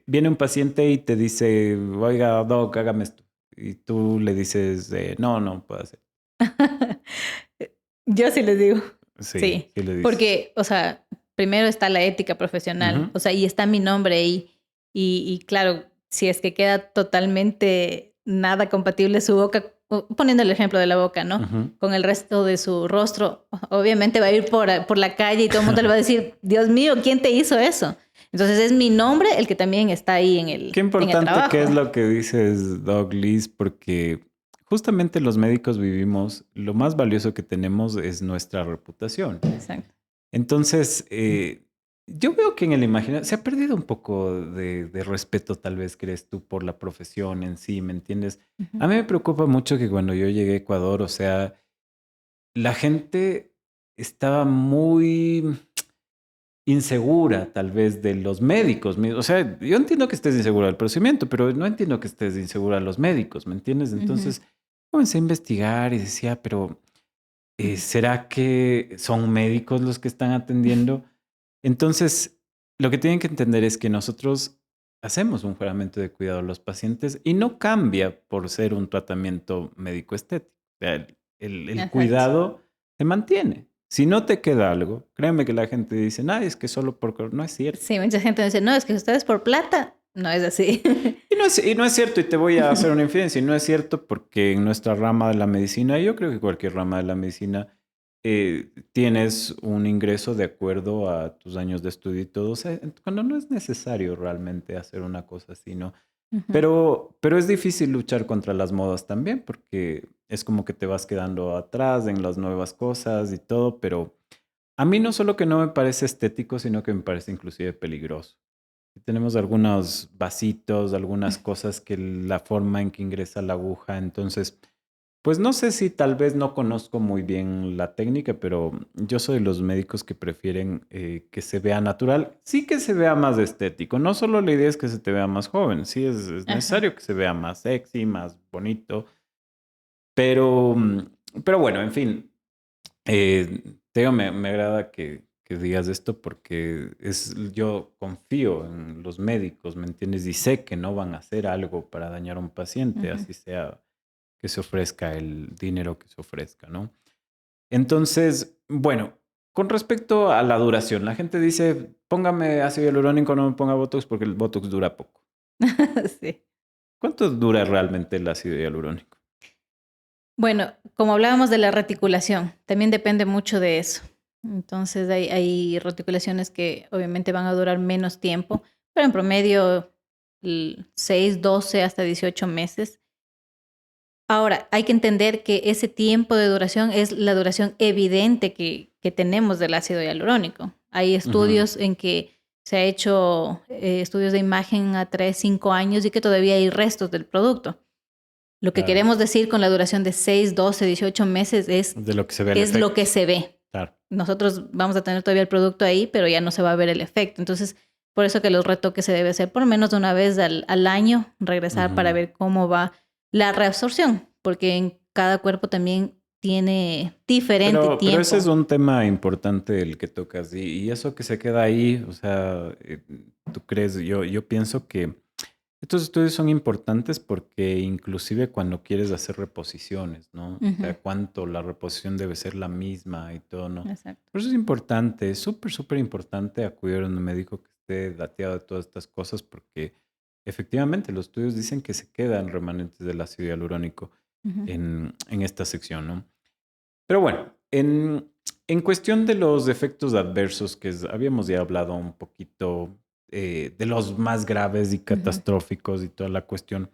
viene un paciente y te dice, oiga, doc, hágame esto. Y tú le dices, no puedo hacer. Yo sí les digo. Sí le dices. Porque, o sea, primero está la ética profesional, o sea, y está mi nombre ahí. Y claro, si es que queda totalmente nada compatible su boca, poniendo el ejemplo de la boca, ¿no? Con el resto de su rostro, obviamente va a ir por la calle y todo el mundo le va a decir, Dios mío, ¿quién te hizo eso? Entonces es mi nombre el que también está ahí en el Qué importante trabajo. que es lo que dices, Doc Liz, porque justamente los médicos vivimos, lo más valioso que tenemos es nuestra reputación. Exacto. Entonces, yo veo que en el imaginario se ha perdido un poco de respeto, tal vez crees tú, por la profesión en sí, ¿me entiendes? A mí me preocupa mucho que cuando yo llegué a Ecuador, o sea, la gente estaba muy insegura tal vez de los médicos. O sea, yo entiendo que estés insegura del procedimiento, pero no entiendo que estés insegura de los médicos, ¿me entiendes? Entonces comencé a investigar y decía, pero ¿será que son médicos los que están atendiendo? Entonces, lo que tienen que entender es que nosotros hacemos un juramento de cuidado a los pacientes y no cambia por ser un tratamiento médico estético. O sea, el Exacto. cuidado se mantiene. Si no te queda algo, créeme que la gente dice, no, es que solo por... No es cierto. Sí, mucha gente dice, no, es que ustedes por plata, no es así. Y no es cierto, y te voy a hacer una infidencia, y no es cierto porque en nuestra rama de la medicina, yo creo que cualquier rama de la medicina, tienes un ingreso de acuerdo a tus años de estudio y todo. O sea, cuando no es necesario realmente hacer una cosa así, ¿no? Ujú, Pero es difícil luchar contra las modas también porque es como que te vas quedando atrás en las nuevas cosas y todo, pero a mí no solo que no me parece estético, sino que me parece inclusive peligroso. Tenemos algunos vasitos, algunas cosas que la forma en que ingresa la aguja, entonces, pues no sé si tal vez no conozco muy bien la técnica, pero yo soy de los médicos que prefieren que se vea natural, sí que se vea más estético, no solo la idea es que se te vea más joven, sí es ajá. necesario que se vea más sexy, más bonito, pero, pero bueno, en fin, te digo, me agrada que digas esto porque yo confío en los médicos, ¿me entiendes? Y sé que no van a hacer algo para dañar a un paciente, Ujú. así sea que se ofrezca el dinero que se ofrezca, ¿no? Entonces, bueno, con respecto a la duración, la gente dice, póngame ácido hialurónico, no me ponga Botox porque el Botox dura poco. Sí. ¿Cuánto dura realmente el ácido hialurónico? Bueno, como hablábamos de la reticulación, también depende mucho de eso. Entonces hay reticulaciones que obviamente van a durar menos tiempo, pero en promedio 6, 12 hasta 18 meses. Ahora, hay que entender que ese tiempo de duración es la duración evidente que tenemos del ácido hialurónico. Hay Ujú, estudios en que se ha hecho estudios de imagen a 3, 5 años y que todavía hay restos del producto. Lo que claro, queremos decir con la duración de 6, 12, 18 meses de lo que se ve el es lo efecto. que se ve. Claro. Nosotros vamos a tener todavía el producto ahí, pero ya no se va a ver el efecto. Entonces, por eso que los retoques se debe hacer por lo menos de una vez al año, regresar para Ujú. ver cómo va la reabsorción, porque en cada cuerpo también tiene diferente Pero ese es tiempo. un tema importante el que tocas y eso que se queda ahí, o sea, tú crees, yo pienso que estos estudios son importantes porque inclusive cuando quieres hacer reposiciones, ¿no? O Ujú, sea, cuánto la reposición debe ser la misma y todo, ¿no? exacto. Por eso es importante, es súper, súper importante acudir a un médico que esté dateado de todas estas cosas porque efectivamente los estudios dicen que se quedan remanentes del ácido hialurónico Ujú, en esta sección, ¿no? Pero bueno, en cuestión de los efectos adversos, habíamos ya hablado un poquito de los más graves y ujú. catastróficos y toda la cuestión,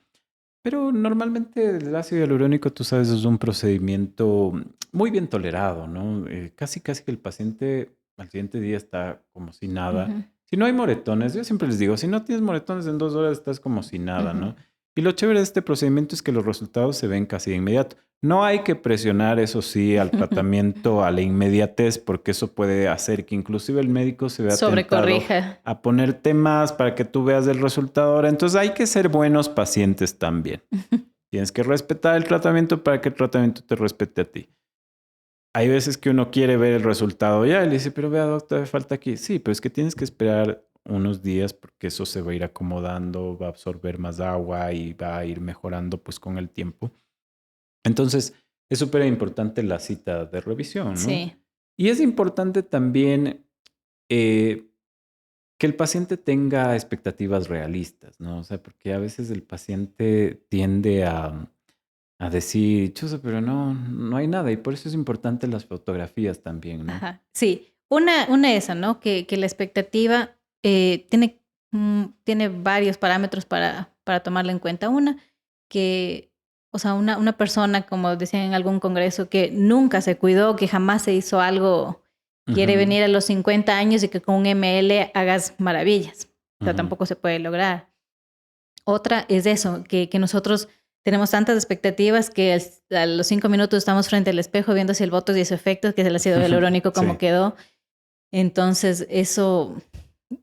pero normalmente el ácido hialurónico, tú sabes, es un procedimiento muy bien tolerado, ¿no? Casi, casi que el paciente al siguiente día está como si nada. Ujú, Si no hay moretones, yo siempre les digo, si no tienes moretones en 2 horas, estás como si nada, ujú. ¿no? Y lo chévere de este procedimiento es que los resultados se ven casi de inmediato. No hay que presionar, eso sí, al tratamiento a la inmediatez, porque eso puede hacer que inclusive el médico se vea tentado Sobrecorrija. a ponerte más para que tú veas el resultado ahora. Entonces hay que ser buenos pacientes también. Tienes que respetar el tratamiento para que el tratamiento te respete a ti. Hay veces que uno quiere ver el resultado ya y le dice, pero vea, doctor, falta aquí. Sí, pero es que tienes que esperar unos días porque eso se va a ir acomodando, va a absorber más agua y va a ir mejorando pues con el tiempo. Entonces, es súper importante la cita de revisión, ¿no? Sí. Y es importante también eh, que el paciente tenga expectativas realistas, ¿no? O sea, porque a veces el paciente tiende a decir, chuzo, pero no hay nada. Y por eso es importante las fotografías también, ¿no? Ajá, sí. Una esa, ¿no? Que la expectativa tiene varios parámetros para tomarla en cuenta. Una, que, o sea, una persona, como decían en algún congreso, que nunca se cuidó, que jamás se hizo algo, quiere Ujú, venir a los 50 años y que con un ml hagas maravillas. O sea, ujú. tampoco se puede lograr. Otra es eso, que nosotros tenemos tantas expectativas que a los 5 minutos estamos frente al espejo viendo si el botox y su efecto, que es el ácido hialurónico, cómo Sí. quedó. Entonces, eso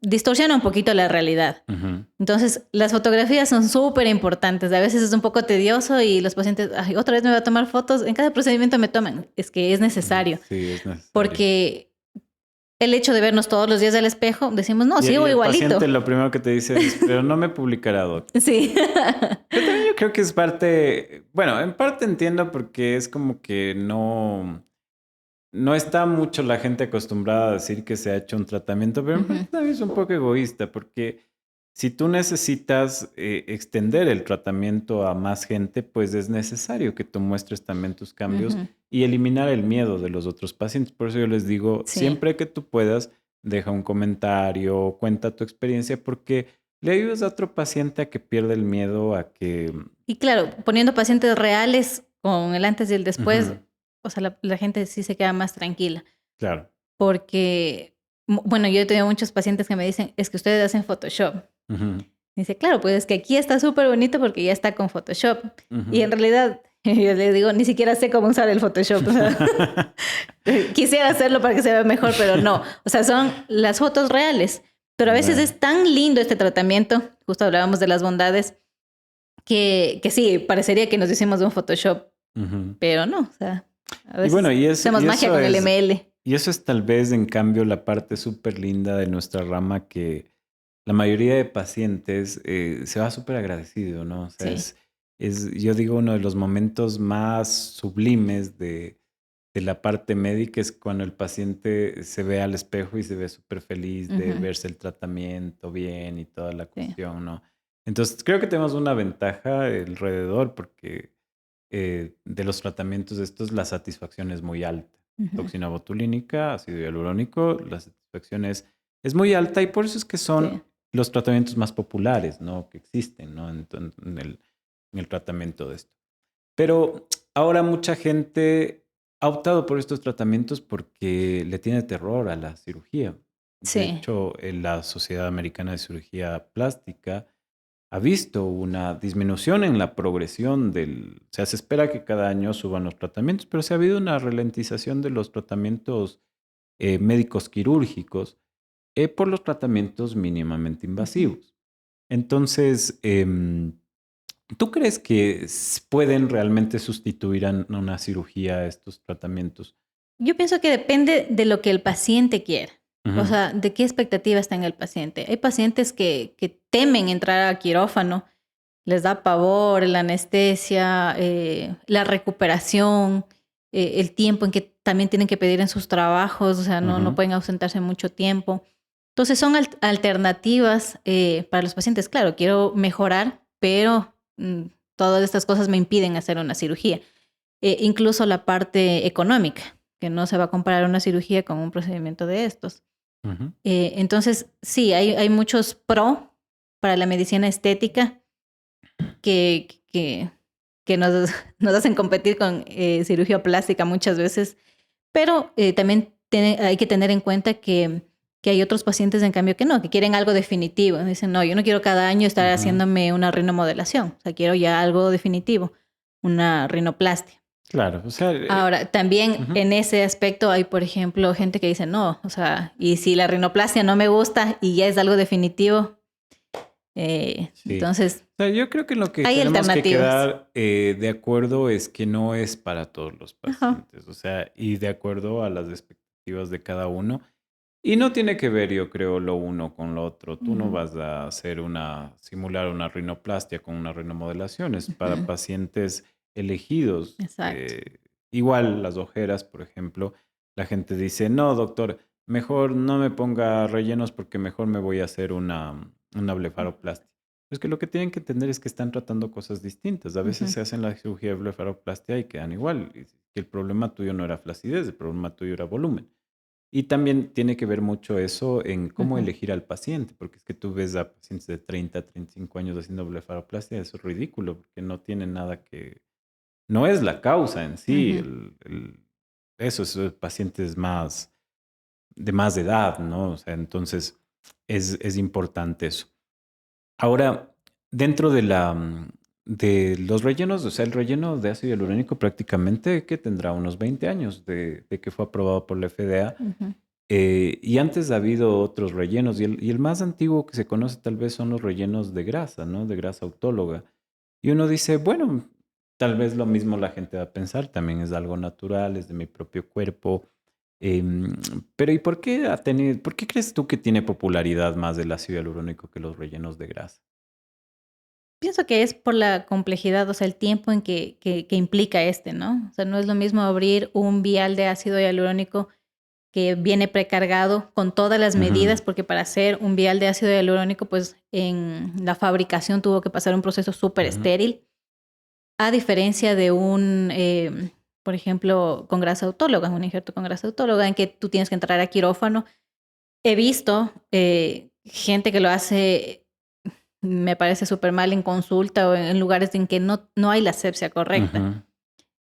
distorsiona un poquito la realidad. Ujú. Entonces, las fotografías son súper importantes. A veces es un poco tedioso y los pacientes, ay, otra vez me voy a tomar fotos. En cada procedimiento me toman. Es que es necesario Sí, es necesario. porque el hecho de vernos todos los días al espejo, decimos, no, Y sigo el igualito. paciente lo primero que te dice es, pero no me publicará, doctor. Sí. Yo creo que es parte, bueno, en parte entiendo porque es como que no está mucho la gente acostumbrada a decir que se ha hecho un tratamiento, pero en parte también es un poco egoísta porque si tú necesitas extender el tratamiento a más gente, pues es necesario que tú muestres también tus cambios y eliminar el miedo de los otros pacientes. Por eso yo les digo, Sí. siempre que tú puedas, deja un comentario, cuenta tu experiencia, porque le ayudas a otro paciente a que pierda el miedo, a que... Y claro, poniendo pacientes reales con el antes y el después, o sea, la gente sí se queda más tranquila. Claro. Porque, bueno, yo he tenido muchos pacientes que me dicen, es que ustedes hacen Photoshop. Dice, claro, pues es que aquí está súper bonito porque ya está con Photoshop. Y en realidad, yo le digo, ni siquiera sé cómo usar el Photoshop. O sea, quisiera hacerlo para que se vea mejor, pero no. O sea, son las fotos reales. Pero a veces es tan lindo este tratamiento, justo hablábamos de las bondades, que sí, parecería que nos hicimos de un Photoshop, pero no. O sea, a veces hacemos magia con el ML. Y eso es tal vez, en cambio, la parte súper linda de nuestra rama, que la mayoría de pacientes se va súper agradecido, ¿no? O sea, Sí. yo digo, uno de los momentos más sublimes de la parte médica es cuando el paciente se ve al espejo y se ve súper feliz de verse el tratamiento bien y toda la cuestión, ¿no? Entonces, creo que tenemos una ventaja alrededor porque de los tratamientos estos, la satisfacción es muy alta. Toxina botulínica, ácido hialurónico, la satisfacción es muy alta y por eso es que son los tratamientos más populares, ¿no? Que existen, ¿no? En el tratamiento de esto. Pero ahora mucha gente ha optado por estos tratamientos porque le tiene terror a la cirugía. De hecho, en la Sociedad Americana de Cirugía Plástica ha visto una disminución en la progresión o sea, se espera que cada año suban los tratamientos, pero se ha habido una ralentización de los tratamientos médicos quirúrgicos por los tratamientos mínimamente invasivos. Entonces, ¿tú crees que pueden realmente sustituir a una cirugía estos tratamientos? Yo pienso que depende de lo que el paciente quiera. O sea, de qué expectativa está en el paciente. Hay pacientes que temen entrar al quirófano, les da pavor, la anestesia, la recuperación, el tiempo en que también tienen que pedir en sus trabajos, o sea, no pueden ausentarse mucho tiempo. Entonces son alternativas para los pacientes. Claro, quiero mejorar, pero todas estas cosas me impiden hacer una cirugía. Incluso la parte económica, que no se va a comparar una cirugía con un procedimiento de estos. Entonces, sí, hay muchos pro para la medicina estética que nos hacen competir con cirugía plástica muchas veces, pero también hay que tener en cuenta que hay otros pacientes, en cambio, que no, que quieren algo definitivo. Dicen, no, yo no quiero cada año estar haciéndome una rinomodelación, o sea, quiero ya algo definitivo, una rinoplastia. Claro, o sea... Ahora, también en ese aspecto hay, por ejemplo, gente que dice, no, o sea, y si la rinoplastia no me gusta y ya es algo definitivo, entonces... O sea, yo creo que lo que tenemos que quedar de acuerdo es que no es para todos los pacientes, o sea, y de acuerdo a las expectativas de cada uno. Y no tiene que ver, yo creo, lo uno con lo otro. Tú no vas a simular una rinoplastia con una rinomodelación. Es para pacientes elegidos. Igual las ojeras, por ejemplo, la gente dice, no, doctor, mejor no me ponga rellenos porque mejor me voy a hacer una blefaroplastia. Es que lo que tienen que entender es que están tratando cosas distintas. A veces se hacen la cirugía de blefaroplastia y quedan igual. Y el problema tuyo no era flacidez, el problema tuyo era volumen. Y también tiene que ver mucho eso en cómo elegir al paciente, porque es que tú ves a pacientes de 30, 35 años haciendo blefaroplastia, eso es ridículo, porque no tiene nada que... No es la causa en sí, eso es pacientes de más edad, ¿no? O sea, entonces es importante eso. Ahora, dentro de los rellenos, o sea, el relleno de ácido hialurónico prácticamente que tendrá unos 20 años de que fue aprobado por la FDA. Y antes ha habido otros rellenos y el más antiguo que se conoce tal vez son los rellenos de grasa, ¿no? De grasa autóloga. Y uno dice, bueno, tal vez lo mismo la gente va a pensar, también es algo natural, es de mi propio cuerpo. Em, pero ¿y por qué crees tú que tiene popularidad más el ácido hialurónico que los rellenos de grasa? Pienso que es por la complejidad, o sea, el tiempo en que implica ¿no? O sea, no es lo mismo abrir un vial de ácido hialurónico que viene precargado con todas las Ujú, medidas, porque para hacer un vial de ácido hialurónico, pues en la fabricación tuvo que pasar un proceso súper ujú, estéril, a diferencia de por ejemplo, con grasa autóloga, un injerto con grasa autóloga, en que tú tienes que entrar a quirófano. He visto gente que lo hace, me parece súper mal en consulta o en lugares en que no hay la asepsia correcta. ujú,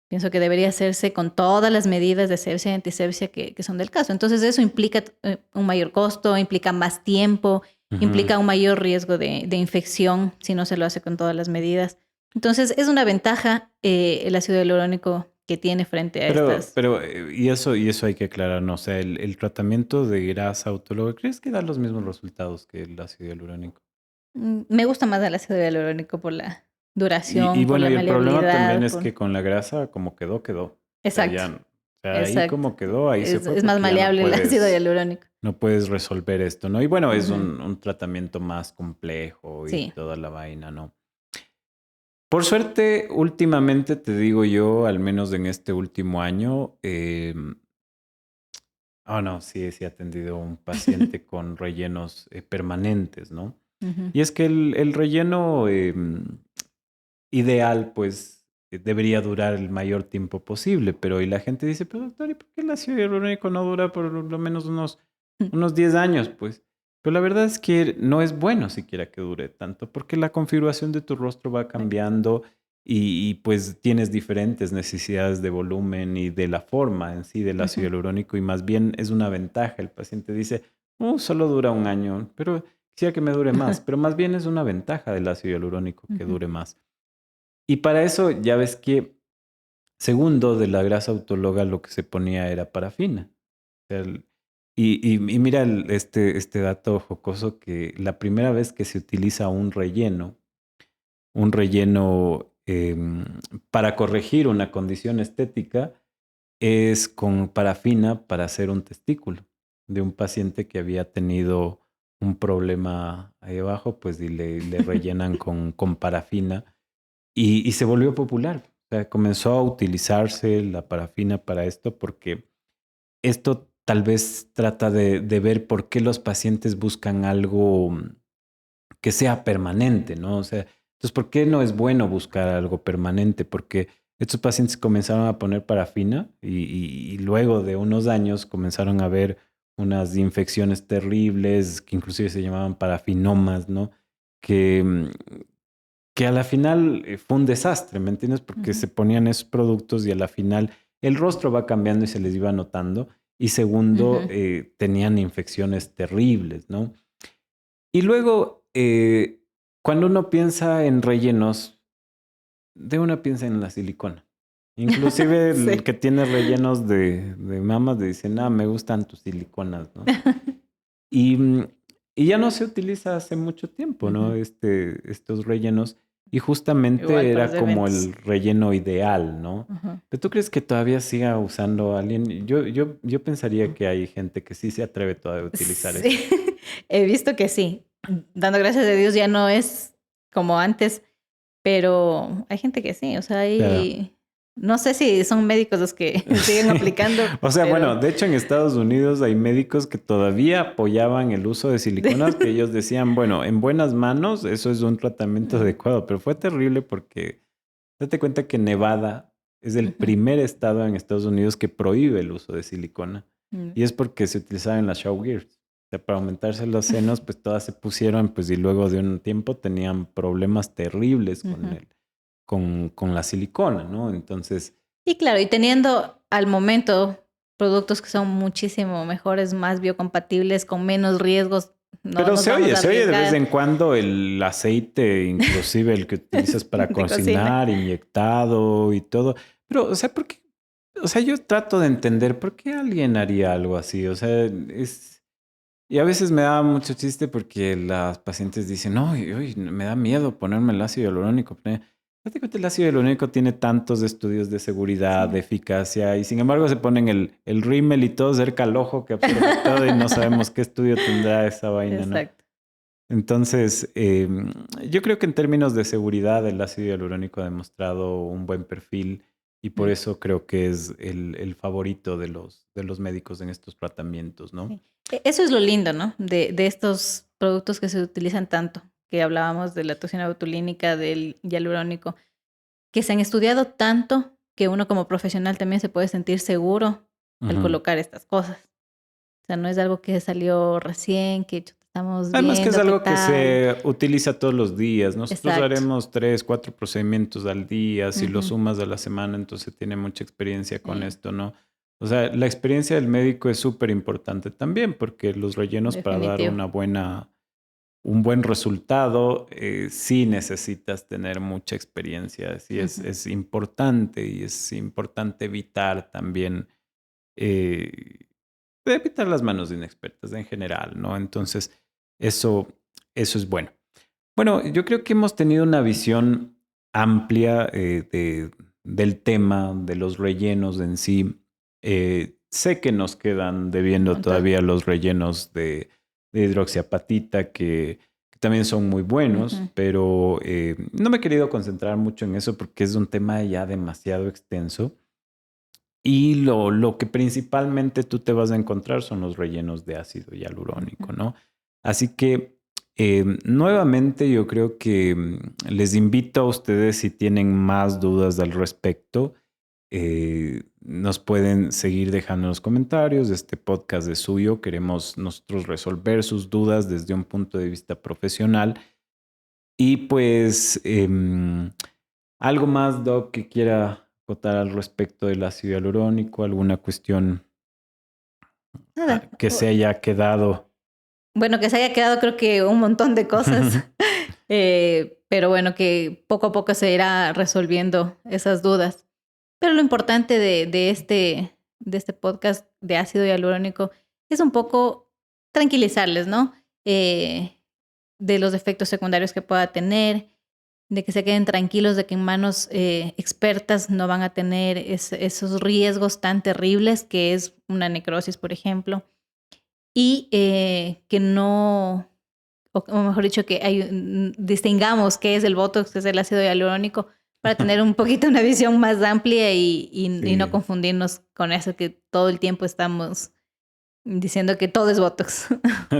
Pienso que debería hacerse con todas las medidas de asepsia y antisepsia que son del caso. Entonces eso implica un mayor costo, implica más tiempo, ujú. implica un mayor riesgo de infección si no se lo hace con todas las medidas. Entonces es una ventaja el ácido hialurónico que tiene frente a estas. Y eso hay que aclarar, ¿no? O sea, el tratamiento de grasa autóloga, ¿crees que da los mismos resultados que el ácido hialurónico? Me gusta más el ácido hialurónico por la Y duración, por bueno, la y el problema también maleabilidad, es que con la grasa, como quedó, quedó. O sea, Exacto, o sea, ahí exacto. como quedó, ahí se fue Es más porque ya maleable el ácido hialurónico. no puedes resolver esto, ¿no? Y bueno, es Ujú. un tratamiento más complejo y Sí. toda la vaina, ¿no? Por suerte, últimamente te digo yo, al menos en este último año, no, sí, sí he atendido a un paciente con rellenos permanentes, ¿no? Ujú. Y es que el relleno ideal, pues, debería durar el mayor tiempo posible, pero y la gente dice, pero doctor, ¿y por qué el ácido hialurónico no dura por lo menos unos 10 años? Pues, pero la verdad es que no es bueno siquiera que dure tanto, porque la configuración de tu rostro va cambiando y pues tienes diferentes necesidades de volumen y de la forma en sí del ácido Ujú. hialurónico y más bien es una ventaja. El paciente dice, solo dura un año, pero quisiera que me dure más, pero más bien es una ventaja del ácido hialurónico que Ujú. dure más. Y para eso ya ves que segundo de la grasa autóloga lo que se ponía era parafina. O sea, y mira este dato jocoso que la primera vez que se utiliza un relleno para corregir una condición estética, es con parafina para hacer un testículo de un paciente que había tenido un problema ahí abajo, pues y le rellenan con parafina y se volvió popular. O sea, comenzó a utilizarse la parafina para esto porque esto tal vez trata de ver por qué los pacientes buscan algo que sea permanente, ¿no? O sea, entonces, ¿por qué no es bueno buscar algo permanente? Porque estos pacientes comenzaron a poner parafina y luego de unos años comenzaron a ver unas infecciones terribles que inclusive se llamaban parafinomas, ¿no? Que, que a la final fue un desastre, ¿me entiendes? Porque Ujú. se ponían esos productos y a la final el rostro va cambiando y se les iba notando. Y segundo, Ujú. tenían infecciones terribles, ¿no? Y luego, cuando uno piensa en rellenos, de una piensa en la silicona. Inclusive el Sí. que tiene rellenos de mamas le dicen, me gustan tus siliconas, ¿no? Y, y ya no se utiliza hace mucho tiempo, ¿no? Ujú. Estos rellenos. Y Igual justamente para era los como eventos. el relleno ideal, ¿no? Ujú. ¿Pero tú crees que todavía siga usando alguien? Yo pensaría que hay gente que sí se atreve todavía a utilizar esto. Sí, he visto que sí. Dando gracias a Dios ya no es como antes, pero hay gente que sí. O sea, Claro. no sé si son médicos los que siguen Sí. aplicando, O sea, pero bueno, de hecho en Estados Unidos hay médicos que todavía apoyaban el uso de siliconas, que ellos decían, bueno, en buenas manos eso es un tratamiento Mm, adecuado, pero fue terrible porque date cuenta que Nevada es el ujú, primer estado en Estados Unidos que prohíbe el uso de silicona mm. y es porque se utilizaba en las show gears. O sea, para aumentarse los senos, pues todas se pusieron, pues y luego de un tiempo tenían problemas terribles Ujú. con la silicona, ¿no? Entonces... Y claro, y teniendo al momento productos que son muchísimo mejores, más biocompatibles, con menos riesgos, no Pero nos vamos a se oye de vez arriesgar en cuando el aceite, inclusive el que utilizas para de cocina. cocinar, inyectado y todo. Pero, o sea, ¿por qué? O sea, yo trato de entender por qué alguien haría algo así. O sea, es... Y a veces me da mucho chiste porque las pacientes dicen, no, uy, me da miedo ponerme el ácido hialurónico. Prácticamente el ácido hialurónico tiene tantos estudios de seguridad, de eficacia, y sin embargo se ponen el rímel y todo cerca al ojo que absorbe todo y no sabemos qué estudio tendrá esa vaina, ¿no? Exacto. Entonces, yo creo que en términos de seguridad el ácido hialurónico ha demostrado un buen perfil y por eso creo que es el favorito de los médicos en estos tratamientos, ¿no? Sí. Eso es lo lindo, ¿no? De estos productos que se utilizan tanto, que hablábamos de la toxina botulínica, del hialurónico, que se han estudiado tanto que uno como profesional también se puede sentir seguro al colocar estas cosas. O sea, no es algo que salió recién, que estamos Además que es viendo qué algo que tal. se utiliza todos los días. Nosotros Exacto. haremos 3, 4 procedimientos al día. Si lo sumas a la semana, entonces tiene mucha experiencia con esto, ¿no? O sea, la experiencia del médico es súper importante también porque los rellenos para dar Definitivo. un buen resultado, sí necesitas tener mucha experiencia. Sí, es importante y es importante evitar también, eh, evitar las manos inexpertas en general, ¿no? Entonces, eso, eso es bueno. Bueno, yo creo que hemos tenido una visión amplia del tema, de los rellenos en sí. Sé que nos quedan Un debiendo montón. todavía los rellenos de hidroxiapatita que también son muy buenos, pero no me he querido concentrar mucho en eso porque es un tema ya demasiado extenso. Y lo que principalmente tú te vas a encontrar son los rellenos de ácido hialurónico, ¿no? Así que nuevamente yo creo que les invito a ustedes si tienen más dudas al respecto, nos pueden seguir dejando en los comentarios. Este podcast es suyo. Queremos nosotros resolver sus dudas desde un punto de vista profesional. Y pues algo más, Doc, que quiera acotar al respecto del ácido hialurónico, alguna cuestión Nada. que se haya quedado. Bueno, que se haya quedado creo que un montón de cosas, pero bueno, que poco a poco se irá resolviendo esas dudas. Pero lo importante de este podcast de ácido hialurónico es un poco tranquilizarles, ¿no? De los efectos secundarios que pueda tener, de que se queden tranquilos de que en manos expertas no van a tener esos riesgos tan terribles que es una necrosis, por ejemplo. Y que no, o mejor dicho, que distingamos qué es el Botox, qué es el ácido hialurónico, para tener un poquito una visión más amplia y no Sí. confundirnos con eso que todo el tiempo estamos diciendo que todo es Botox.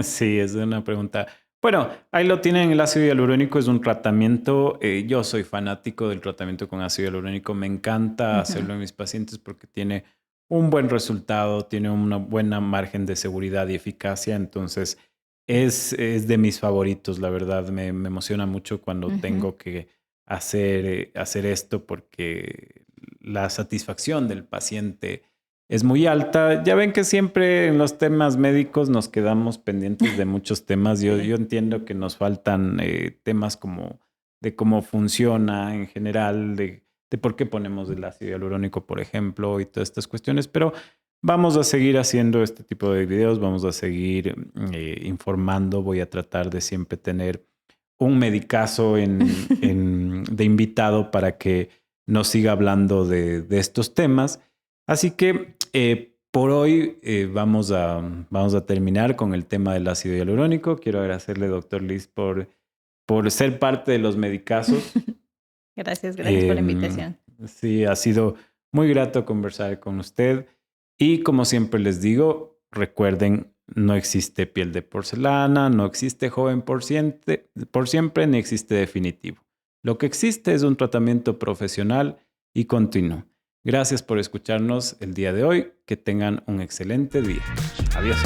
Sí, es una pregunta. Bueno, ahí lo tienen, el ácido hialurónico es un tratamiento. Yo soy fanático del tratamiento con ácido hialurónico. Me encanta hacerlo en mis pacientes porque tiene un buen resultado, tiene una buena margen de seguridad y eficacia. Entonces, es de mis favoritos, la verdad. Me emociona mucho cuando tengo que hacer esto porque la satisfacción del paciente es muy alta. Ya ven que siempre en los temas médicos nos quedamos pendientes de muchos temas. Yo Sí. entiendo que nos faltan temas como de cómo funciona en general, de por qué ponemos el ácido hialurónico, por ejemplo, y todas estas cuestiones, pero vamos a seguir haciendo este tipo de videos, vamos a seguir informando. Voy a tratar de siempre tener un medicazo de invitado para que nos siga hablando de estos temas. Así que por hoy vamos a terminar con el tema del ácido hialurónico. Quiero agradecerle, doctor Liz, por ser parte de los medicazos. Gracias por la invitación. Sí, ha sido muy grato conversar con usted. Y como siempre les digo, recuerden, no existe piel de porcelana, no existe joven por siempre, ni existe definitivo. Lo que existe es un tratamiento profesional y continuo. Gracias por escucharnos el día de hoy. Que tengan un excelente día. Adiós.